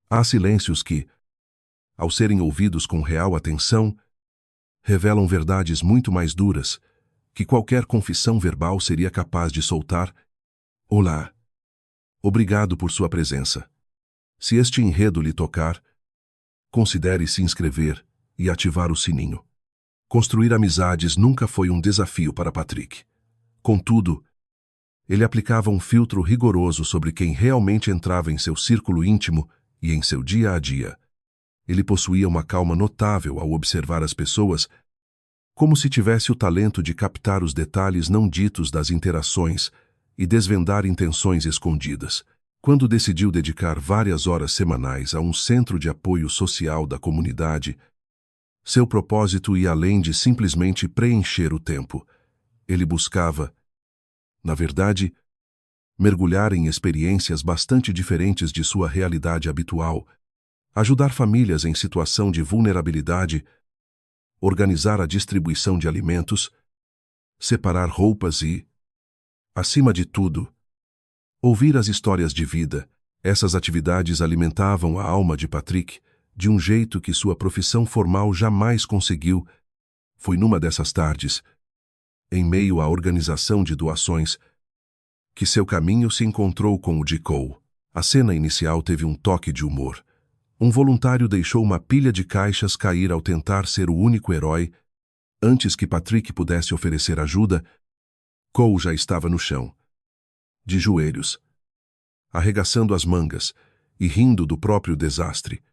Há silêncios que, ao serem ouvidos com real atenção, revelam verdades muito mais duras que qualquer confissão verbal seria capaz de soltar. Olá. Obrigado por sua presença. Se este enredo lhe tocar, considere se inscrever e ativar o sininho. Construir amizades nunca foi um desafio para Patrick. Contudo, ele aplicava um filtro rigoroso sobre quem realmente entrava em seu círculo íntimo e em seu dia a dia. Ele possuía uma calma notável ao observar as pessoas, como se tivesse o talento de captar os detalhes não ditos das interações e desvendar intenções escondidas. Quando decidiu dedicar várias horas semanais a um centro de apoio social da comunidade, seu propósito ia além de simplesmente preencher o tempo. Ele buscava, na verdade, mergulhar em experiências bastante diferentes de sua realidade habitual, ajudar famílias em situação de vulnerabilidade, organizar a distribuição de alimentos, separar roupas e, acima de tudo, ouvir as histórias de vida. Essas atividades alimentavam a alma de Patrick de um jeito que sua profissão formal jamais conseguiu. Foi numa dessas tardes, em meio à organização de doações, que seu caminho se encontrou com o de Cole. A cena inicial teve um toque de humor. Um voluntário deixou uma pilha de caixas cair ao tentar ser o único herói. Antes que Patrick pudesse oferecer ajuda, Cole já estava no chão, de joelhos, arregaçando as mangas e rindo do próprio desastre.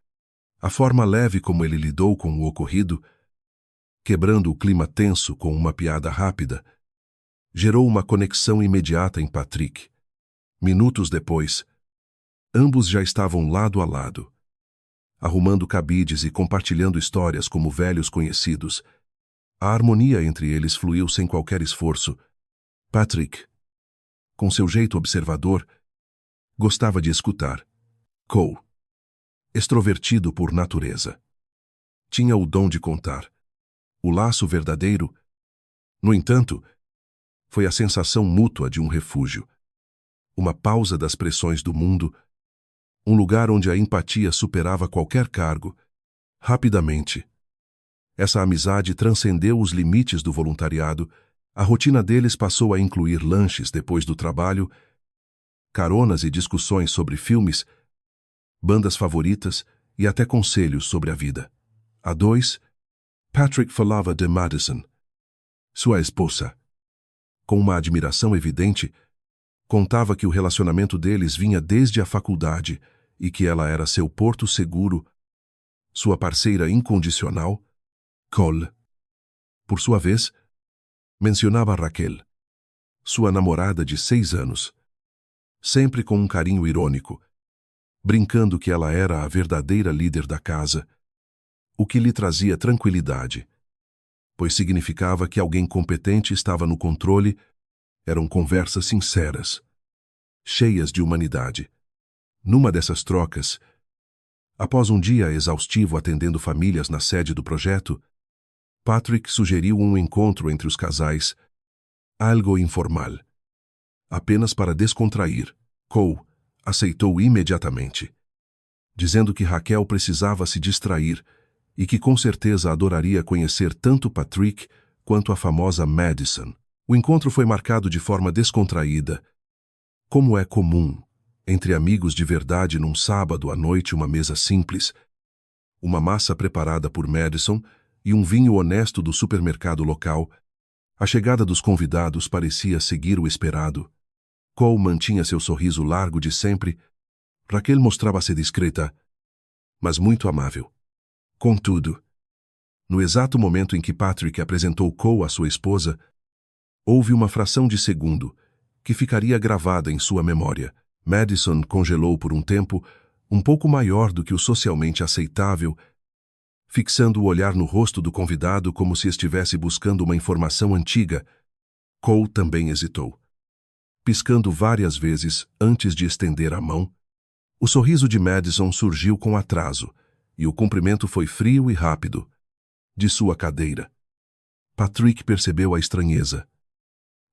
A forma leve como ele lidou com o ocorrido, quebrando o clima tenso com uma piada rápida, gerou uma conexão imediata em Patrick. Minutos depois, ambos já estavam lado a lado, arrumando cabides e compartilhando histórias como velhos conhecidos. A harmonia entre eles fluiu sem qualquer esforço. Patrick, com seu jeito observador, gostava de escutar. Cole, extrovertido por natureza, tinha o dom de contar. O laço verdadeiro, no entanto, foi a sensação mútua de um refúgio, uma pausa das pressões do mundo, um lugar onde a empatia superava qualquer cargo. Rapidamente, essa amizade transcendeu os limites do voluntariado. A rotina deles passou a incluir lanches depois do trabalho, caronas e discussões sobre filmes, bandas favoritas e até conselhos sobre a vida. A dois, Patrick falava de Madison, sua esposa. Com uma admiração evidente, contava que o relacionamento deles vinha desde a faculdade e que ela era seu porto seguro, sua parceira incondicional. Cole, por sua vez, mencionava Raquel, sua namorada de 6 anos, sempre com um carinho irônico, brincando que ela era a verdadeira líder da casa, o que lhe trazia tranquilidade, pois significava que alguém competente estava no controle. Eram conversas sinceras, cheias de humanidade. Numa dessas trocas, após um dia exaustivo atendendo famílias na sede do projeto, Patrick sugeriu um encontro entre os casais, algo informal, apenas para descontrair. Cole aceitou imediatamente, dizendo que Raquel precisava se distrair e que com certeza adoraria conhecer tanto Patrick quanto a famosa Madison. O encontro foi marcado de forma descontraída, como é comum entre amigos de verdade num sábado à noite. Uma mesa simples, uma massa preparada por Madison e um vinho honesto do supermercado local. A chegada dos convidados parecia seguir o esperado. Cole mantinha seu sorriso largo de sempre. Raquel mostrava-se discreta, mas muito amável. Contudo, no exato momento em que Patrick apresentou Cole à sua esposa, houve uma fração de segundo que ficaria gravada em sua memória. Madison congelou por um tempo, um pouco maior do que o socialmente aceitável, fixando o olhar no rosto do convidado como se estivesse buscando uma informação antiga. Cole também hesitou, piscando várias vezes antes de estender a mão. O sorriso de Madison surgiu com atraso, e o cumprimento foi frio e rápido. De sua cadeira. Patrick percebeu a estranheza,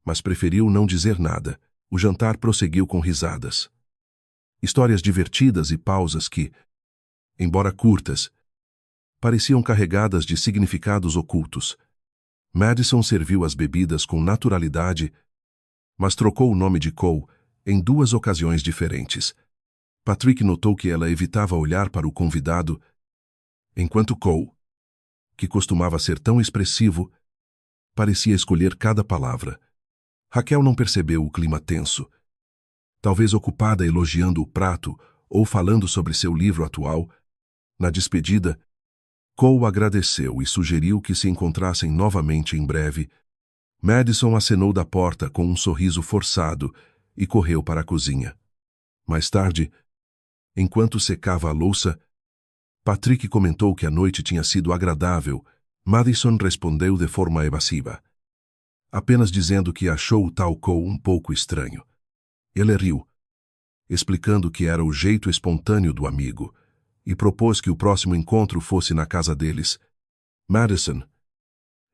mas preferiu não dizer nada. O jantar prosseguiu com risadas, histórias divertidas e pausas que, embora curtas, pareciam carregadas de significados ocultos. Madison serviu as bebidas com naturalidade, mas trocou o nome de Cole em 2 ocasiões diferentes. Patrick notou que ela evitava olhar para o convidado, enquanto Cole, que costumava ser tão expressivo, parecia escolher cada palavra. Raquel não percebeu o clima tenso. Talvez ocupada elogiando o prato ou falando sobre seu livro atual, na despedida, Cole agradeceu e sugeriu que se encontrassem novamente em breve. Madison acenou da porta com um sorriso forçado e correu para a cozinha. Mais tarde, enquanto secava a louça, Patrick comentou que a noite tinha sido agradável. Madison respondeu de forma evasiva, apenas dizendo que achou o tal Cole um pouco estranho. Ele riu, explicando que era o jeito espontâneo do amigo, e propôs que o próximo encontro fosse na casa deles. Madison,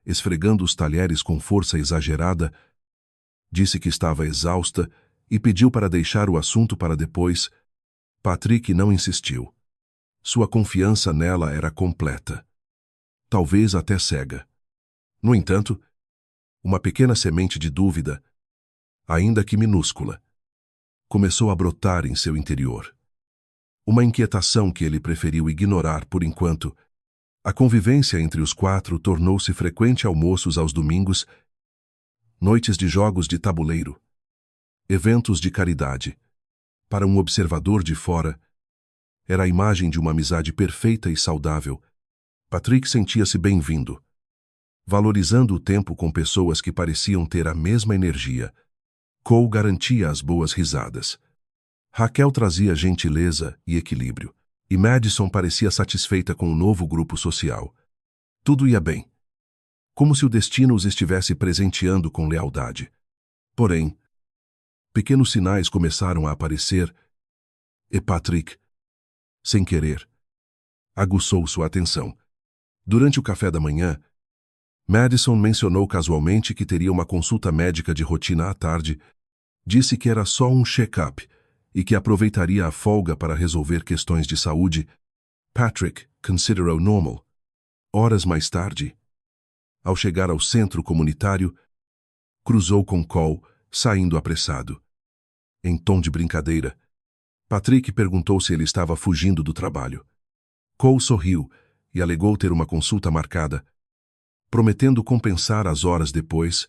esfregando os talheres com força exagerada, disse que estava exausta e pediu para deixar o assunto para depois. Patrick não insistiu. Sua confiança nela era completa, talvez até cega. No entanto, uma pequena semente de dúvida, ainda que minúscula, começou a brotar em seu interior. Uma inquietação que ele preferiu ignorar por enquanto. A convivência entre os 4 tornou-se frequente: almoços aos domingos, noites de jogos de tabuleiro, eventos de caridade. Para um observador de fora, era a imagem de uma amizade perfeita e saudável. Patrick sentia-se bem-vindo, valorizando o tempo com pessoas que pareciam ter a mesma energia. Cole garantia as boas risadas. Raquel trazia gentileza e equilíbrio, e Madison parecia satisfeita com o novo grupo social. Tudo ia bem, como se o destino os estivesse presenteando com lealdade. Porém, pequenos sinais começaram a aparecer, e Patrick, sem querer, aguçou sua atenção. Durante o café da manhã, Madison mencionou casualmente que teria uma consulta médica de rotina à tarde. Disse que era só um check-up e que aproveitaria a folga para resolver questões de saúde. Patrick considerou normal. Horas mais tarde, ao chegar ao centro comunitário, cruzou com Cole, saindo apressado. Em tom de brincadeira, Patrick perguntou se ele estava fugindo do trabalho. Cole sorriu e alegou ter uma consulta marcada, prometendo compensar as horas depois.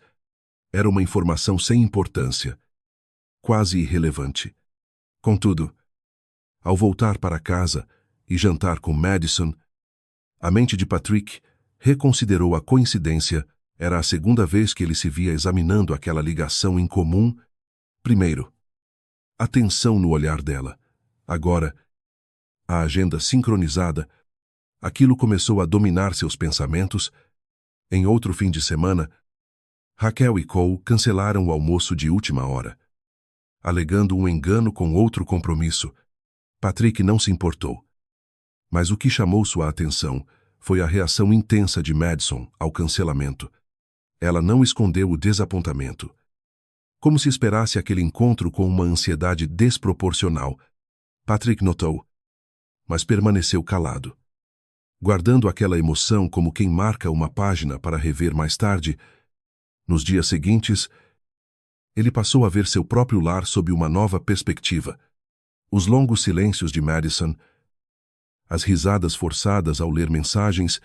Era uma informação sem importância, quase irrelevante. Contudo, ao voltar para casa e jantar com Madison, a mente de Patrick reconsiderou a coincidência. Era a segunda vez que ele se via examinando aquela ligação incomum. Primeiro, a tensão no olhar dela. Agora, a agenda sincronizada. Aquilo começou a dominar seus pensamentos. Em outro fim de semana, Raquel e Cole cancelaram o almoço de última hora, alegando um engano com outro compromisso. Patrick não se importou. Mas o que chamou sua atenção foi a reação intensa de Madison ao cancelamento. Ela não escondeu o desapontamento, como se esperasse aquele encontro com uma ansiedade desproporcional. Patrick notou, mas permaneceu calado, guardando aquela emoção como quem marca uma página para rever mais tarde. Nos dias seguintes, ele passou a ver seu próprio lar sob uma nova perspectiva. Os longos silêncios de Madison, as risadas forçadas ao ler mensagens,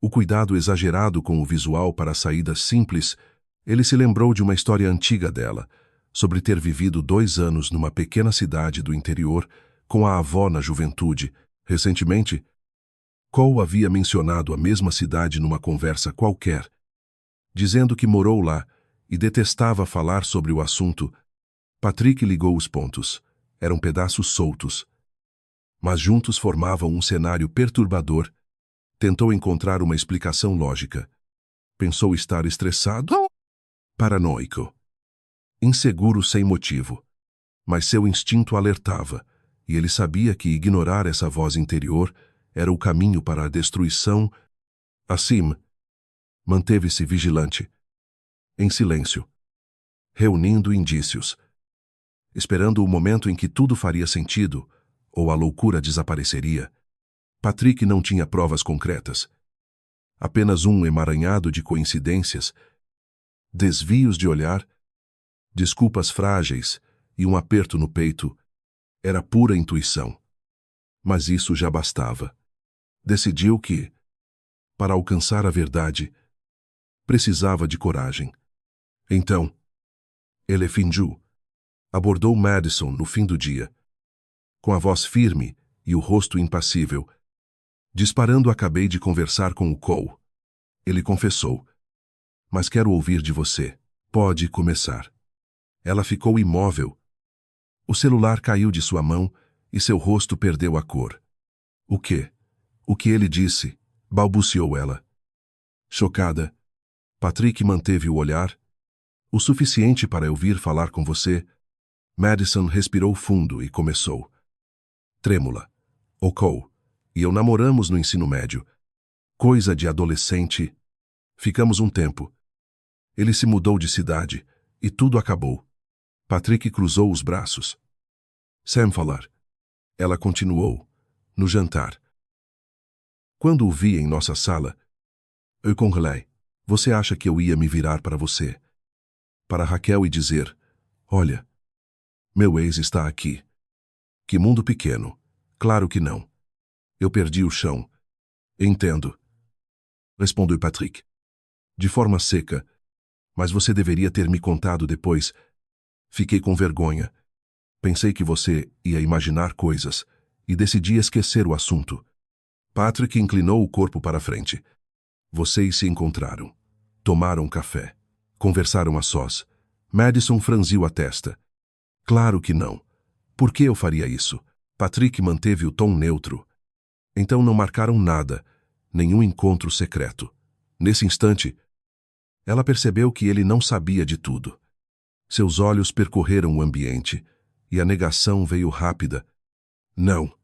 o cuidado exagerado com o visual para saídas simples. Ele se lembrou de uma história antiga dela, sobre ter vivido 2 anos numa pequena cidade do interior com a avó na juventude. Recentemente, Cole havia mencionado a mesma cidade numa conversa qualquer, dizendo que morou lá e detestava falar sobre o assunto. Patrick ligou os pontos. Eram pedaços soltos, mas juntos formavam um cenário perturbador. Tentou encontrar uma explicação lógica. Pensou estar estressado? Paranoico. Inseguro sem motivo. Mas seu instinto alertava, e ele sabia que ignorar essa voz interior era o caminho para a destruição. Assim, manteve-se vigilante, em silêncio, reunindo indícios, esperando o momento em que tudo faria sentido, ou a loucura desapareceria. Patrick não tinha provas concretas. Apenas um emaranhado de coincidências, desvios de olhar, desculpas frágeis e um aperto no peito. Era pura intuição. Mas isso já bastava. Decidiu que, para alcançar a verdade, precisava de coragem. Então, ele fingiu. Abordou Madison no fim do dia, com a voz firme e o rosto impassível. Disparando, acabei de conversar com o Cole. Ele confessou. Mas quero ouvir de você. Pode começar. Ela ficou imóvel. O celular caiu de sua mão e seu rosto perdeu a cor. O quê? O que ele disse? Balbuciou ela. Chocada, Patrick manteve o olhar. O suficiente para eu vir falar com você. Madison respirou fundo e começou. Trêmula. O Cole e eu namoramos no ensino médio. Coisa de adolescente. Ficamos um tempo. Ele se mudou de cidade e tudo acabou. Patrick cruzou os braços. Sem falar. Ela continuou. No jantar. Quando o vi em nossa sala, eu congelei. Você acha que eu ia me virar para você? Para Raquel e dizer, olha, meu ex está aqui. Que mundo pequeno. Claro que não. Eu perdi o chão. Entendo. Respondeu Patrick. De forma seca. Mas você deveria ter me contado depois. Fiquei com vergonha. Pensei que você ia imaginar coisas e decidi esquecer o assunto. Patrick inclinou o corpo para a frente. Vocês se encontraram. Tomaram café. Conversaram a sós. Madison franziu a testa. Claro que não. Por que eu faria isso? Patrick manteve o tom neutro. Então não marcaram nada, nenhum encontro secreto. Nesse instante, ela percebeu que ele não sabia de tudo. Seus olhos percorreram o ambiente e a negação veio rápida. Não.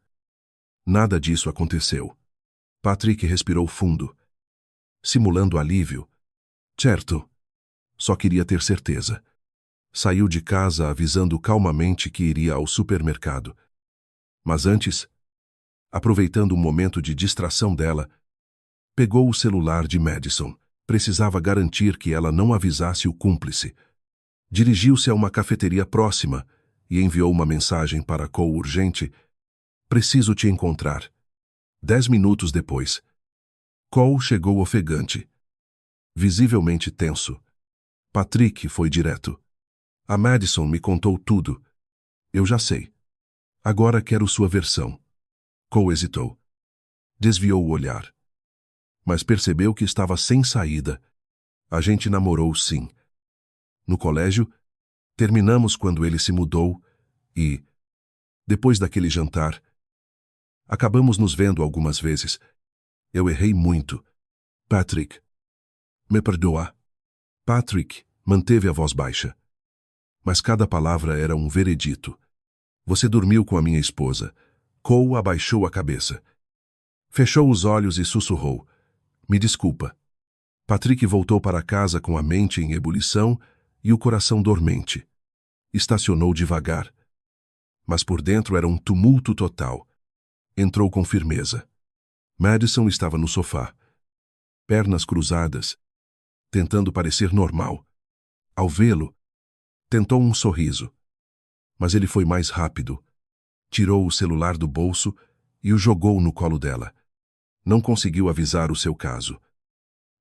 Nada disso aconteceu. Patrick respirou fundo, simulando alívio. Certo. Só queria ter certeza. Saiu de casa avisando calmamente que iria ao supermercado. Mas antes, aproveitando um momento de distração dela, pegou o celular de Madison. Precisava garantir que ela não avisasse o cúmplice. Dirigiu-se a uma cafeteria próxima e enviou uma mensagem para Cole urgente. Preciso te encontrar. 10 minutos depois, Cole chegou ofegante, visivelmente tenso. Patrick foi direto. A Madison me contou tudo. Eu já sei. Agora quero sua versão. Cole hesitou. Desviou o olhar. Mas percebeu que estava sem saída. A gente namorou, sim. No colégio, terminamos quando ele se mudou e, depois daquele jantar, acabamos nos vendo algumas vezes. Eu errei muito. Patrick, me perdoa. Patrick manteve a voz baixa. Mas cada palavra era um veredito. Você dormiu com a minha esposa. Cole abaixou a cabeça. Fechou os olhos e sussurrou. Me desculpa. Patrick voltou para casa com a mente em ebulição e o coração dormente. Estacionou devagar. Mas por dentro era um tumulto total. Entrou com firmeza. Madison estava no sofá, pernas cruzadas, tentando parecer normal. Ao vê-lo, tentou um sorriso. Mas ele foi mais rápido. Tirou o celular do bolso e o jogou no colo dela. Não conseguiu avisar o seu caso.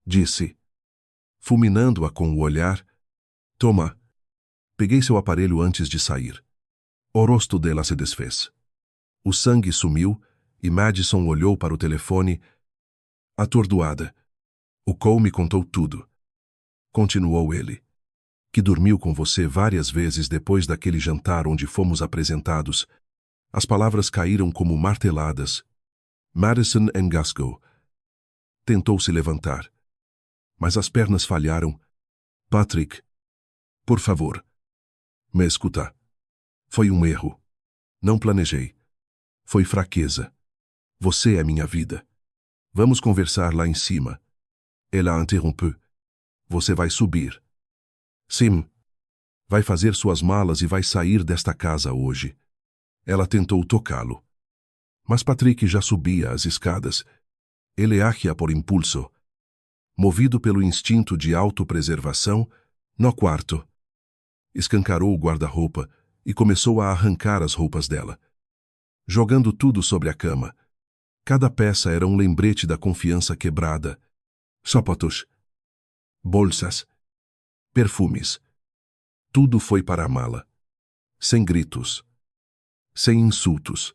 Disse, fulminando-a com o olhar, toma. Peguei seu aparelho antes de sair. O rosto dela se desfez. O sangue sumiu e Madison olhou para o telefone, atordoada. O Cole me contou tudo. Continuou ele. Que dormiu com você várias vezes depois daquele jantar onde fomos apresentados. As palavras caíram como marteladas. Madison engasgou. Tentou se levantar. Mas as pernas falharam. Patrick, por favor, me escuta. Foi um erro. Não planejei. Foi fraqueza. Você é minha vida. Vamos conversar lá em cima. Ela interrompeu. Você vai subir. Sim. Vai fazer suas malas e vai sair desta casa hoje. Ela tentou tocá-lo. Mas Patrick já subia as escadas. Ele agia por impulso. Movido pelo instinto de autopreservação, no quarto. Escancarou o guarda-roupa e começou a arrancar as roupas dela. Jogando tudo sobre a cama. Cada peça era um lembrete da confiança quebrada. Sapatos. Bolsas. Perfumes. Tudo foi para a mala. Sem gritos. Sem insultos.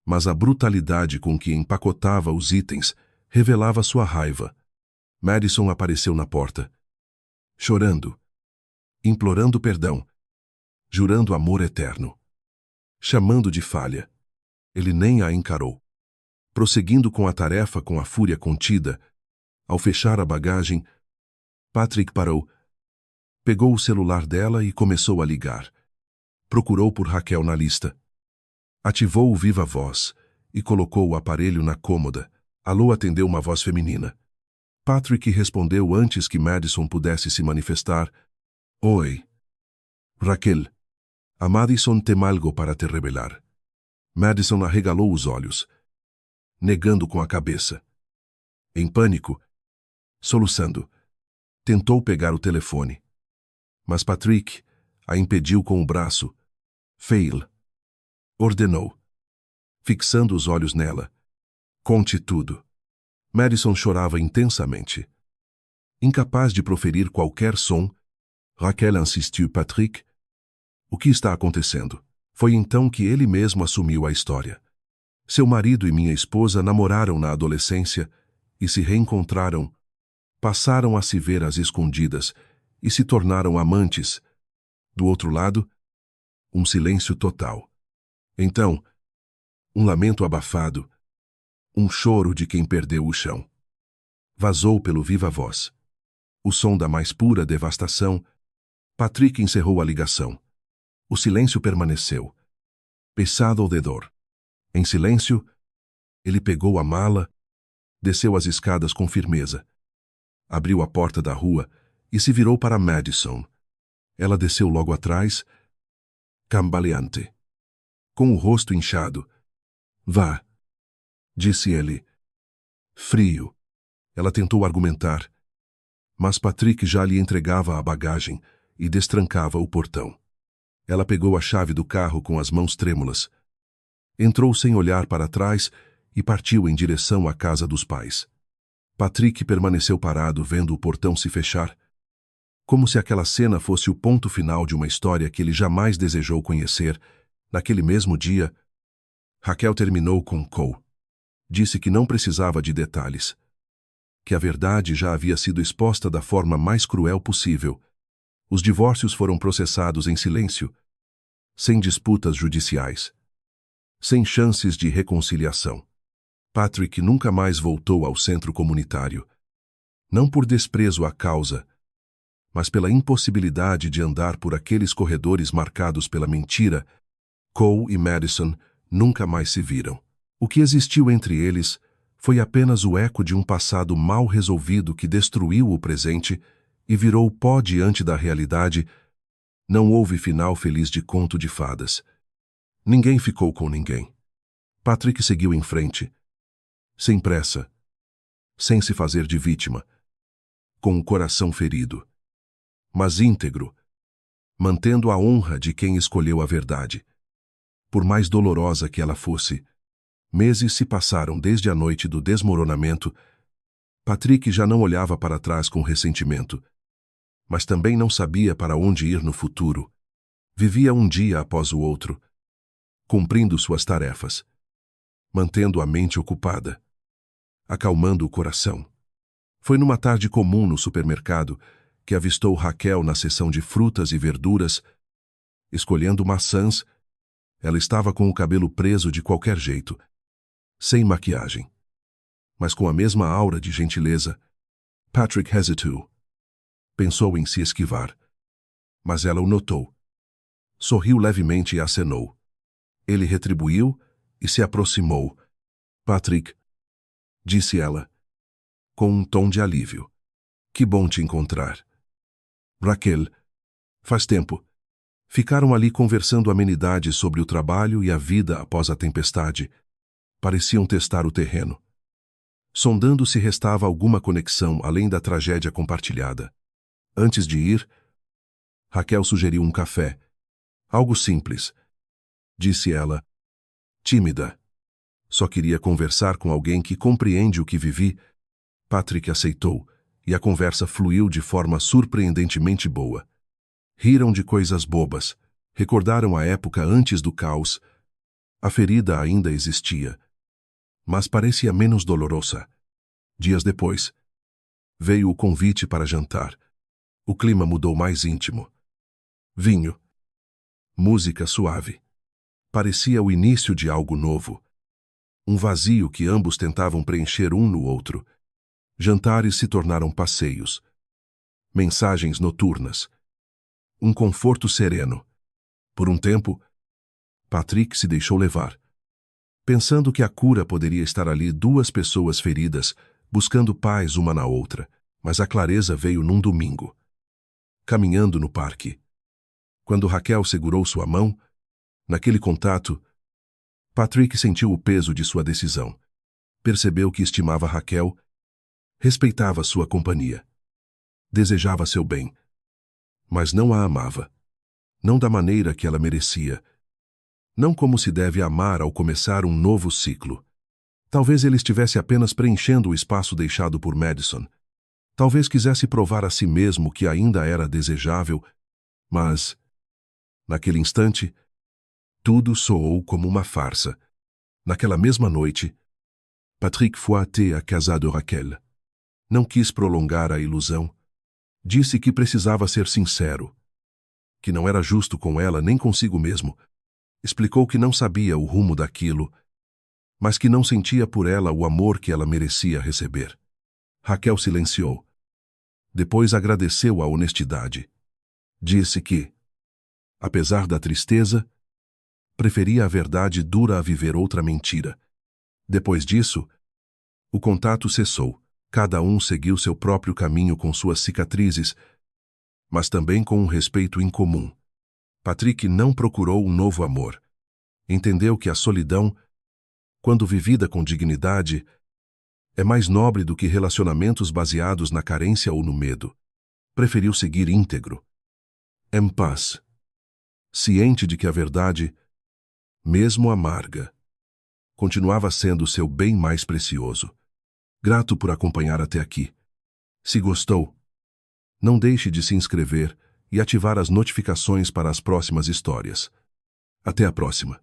Mas a brutalidade com que empacotava os itens revelava sua raiva. Madison apareceu na porta. Chorando. Implorando perdão. Jurando amor eterno. Chamando de falha. Ele nem a encarou. Prosseguindo com a tarefa com a fúria contida, ao fechar a bagagem, Patrick parou. Pegou o celular dela e começou a ligar. Procurou por Raquel na lista. Ativou o viva voz e colocou o aparelho na cômoda. Alô, atendeu uma voz feminina. Patrick respondeu antes que Madison pudesse se manifestar. Oi. Raquel. A Madison tem algo para te revelar. Madison arregalou os olhos, negando com a cabeça. Em pânico, soluçando, tentou pegar o telefone. Mas Patrick a impediu com o braço. Fail. Ordenou, fixando os olhos nela. Conte tudo. Madison chorava intensamente. Incapaz de proferir qualquer som, Raquel insistiu. Patrick, o que está acontecendo? Foi então que ele mesmo assumiu a história. Seu marido e minha esposa namoraram na adolescência e se reencontraram. Passaram a se ver às escondidas e se tornaram amantes. Do outro lado, um silêncio total. Então, um lamento abafado, um choro de quem perdeu o chão. Vazou pelo viva voz. O som da mais pura devastação. Patrick encerrou a ligação. O silêncio permaneceu, pesado de dor. Em silêncio, ele pegou a mala, desceu as escadas com firmeza. Abriu a porta da rua e se virou para Madison. Ela desceu logo atrás, cambaleante, com o rosto inchado. Vá, disse ele. Frio. Ela tentou argumentar, mas Patrick já lhe entregava a bagagem e destrancava o portão. Ela pegou a chave do carro com as mãos trêmulas. Entrou sem olhar para trás e partiu em direção à casa dos pais. Patrick permaneceu parado vendo o portão se fechar, como se aquela cena fosse o ponto final de uma história que ele jamais desejou conhecer. Naquele mesmo dia, Raquel terminou com Cole. Disse que não precisava de detalhes, que a verdade já havia sido exposta da forma mais cruel possível. Os divórcios foram processados em silêncio, sem disputas judiciais, sem chances de reconciliação. Patrick nunca mais voltou ao centro comunitário, não por desprezo à causa, mas pela impossibilidade de andar por aqueles corredores marcados pela mentira. Cole e Madison nunca mais se viram. O que existiu entre eles foi apenas o eco de um passado mal resolvido que destruiu o presente e virou pó diante da realidade. Não houve final feliz de conto de fadas. Ninguém ficou com ninguém. Patrick seguiu em frente, sem pressa, sem se fazer de vítima, com o coração ferido, mas íntegro, mantendo a honra de quem escolheu a verdade. Por mais dolorosa que ela fosse, meses se passaram desde a noite do desmoronamento. Patrick já não olhava para trás com ressentimento, mas também não sabia para onde ir no futuro. Vivia um dia após o outro, cumprindo suas tarefas, mantendo a mente ocupada, acalmando o coração. Foi numa tarde comum no supermercado que avistou Raquel na seção de frutas e verduras, escolhendo maçãs. Ela estava com o cabelo preso de qualquer jeito, sem maquiagem, mas com a mesma aura de gentileza. Patrick hesitou. Pensou em se esquivar, mas ela o notou. Sorriu levemente e acenou. Ele retribuiu e se aproximou. Patrick, disse ela, com um tom de alívio. Que bom te encontrar. Raquel, faz tempo. Ficaram ali conversando amenidades sobre o trabalho e a vida após a tempestade. Pareciam testar o terreno, sondando se restava alguma conexão além da tragédia compartilhada. Antes de ir, Raquel sugeriu um café. Algo simples, disse ela, tímida. Só queria conversar com alguém que compreende o que vivi. Patrick aceitou, e a conversa fluiu de forma surpreendentemente boa. Riram de coisas bobas, recordaram a época antes do caos. A ferida ainda existia, mas parecia menos dolorosa. Dias depois, veio o convite para jantar. O clima mudou mais íntimo. Vinho. Música suave. Parecia o início de algo novo. Um vazio que ambos tentavam preencher um no outro. Jantares se tornaram passeios. Mensagens noturnas. Um conforto sereno. Por um tempo, Patrick se deixou levar, pensando que a cura poderia estar ali, duas pessoas feridas, buscando paz uma na outra, mas a clareza veio num domingo. Caminhando no parque. Quando Raquel segurou sua mão, naquele contato, Patrick sentiu o peso de sua decisão. Percebeu que estimava Raquel, respeitava sua companhia. Desejava seu bem, mas não a amava. Não da maneira que ela merecia. Não como se deve amar ao começar um novo ciclo. Talvez ele estivesse apenas preenchendo o espaço deixado por Madison. Talvez quisesse provar a si mesmo que ainda era desejável, mas, naquele instante, tudo soou como uma farsa. Naquela mesma noite, Patrick foi até a casa de Raquel. Não quis prolongar a ilusão. Disse que precisava ser sincero, que não era justo com ela nem consigo mesmo. Explicou que não sabia o rumo daquilo, mas que não sentia por ela o amor que ela merecia receber. Raquel silenciou. Depois agradeceu a honestidade. Disse que, apesar da tristeza, preferia a verdade dura a viver outra mentira. Depois disso, o contato cessou. Cada um seguiu seu próprio caminho com suas cicatrizes, mas também com um respeito incomum. Patrick não procurou um novo amor. Entendeu que a solidão, quando vivida com dignidade, é mais nobre do que relacionamentos baseados na carência ou no medo. Preferiu seguir íntegro, em paz, ciente de que a verdade, mesmo amarga, continuava sendo seu bem mais precioso. Grato por acompanhar até aqui. Se gostou, não deixe de se inscrever e ativar as notificações para as próximas histórias. Até a próxima.